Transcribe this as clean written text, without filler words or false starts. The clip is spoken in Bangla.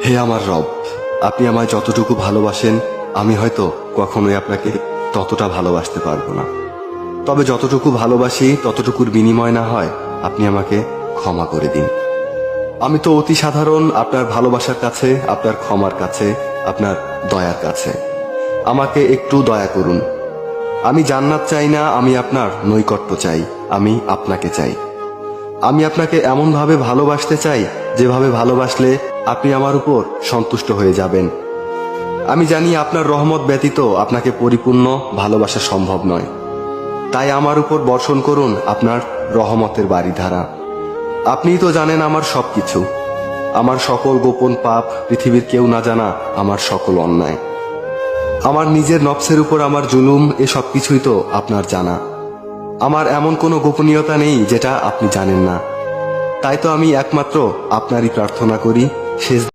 হে আমার রব, আপনি আমায় যতটুকু ভালোবাসেন আমি হয়তো কখনোই আপনাকে ততটা ভালোবাসতে পারবো না। তবে যতটুকু ভালোবাসি ততটুকুর বিনিময় না হয় আপনি আমাকে ক্ষমা করে দিন। আমি তো অতি সাধারণ আপনার ভালোবাসার কাছে, আপনার ক্ষমার কাছে, আপনার দয়ার কাছে। আমাকে একটু দয়া করুন। আমি জান্নাত চাই না, আমি আপনার নৈকট্য চাই, আমি আপনাকে চাই। আমি আপনাকে এমনভাবে ভালোবাসতে চাই যেভাবে ভালোবাসলে আপনি আমার উপর সন্তুষ্ট হয়ে যাবেন। আমি জানি আপনার রহমত ব্যতীত আপনাকে পরিপূর্ণ ভালোবাসা সম্ভব নয়। তাই আমার উপর বর্ষণ করুন আপনার রহমতের বারিধারা। আপনিই তো জানেন আমার সবকিছু, আমার সকল গোপন পাপ, পৃথিবীর কেউ না জানা আমার সকল অন্যায়, আমার নিজের নফসের উপর আমার জুলুম, এ সব কিছুই তো আপনার জানা। আমার এমন কোনো গোপনীয়তা নেই যেটা আপনি জানেন না। তাই তো আমি একমাত্র আপনারই প্রার্থনা করি, শেষ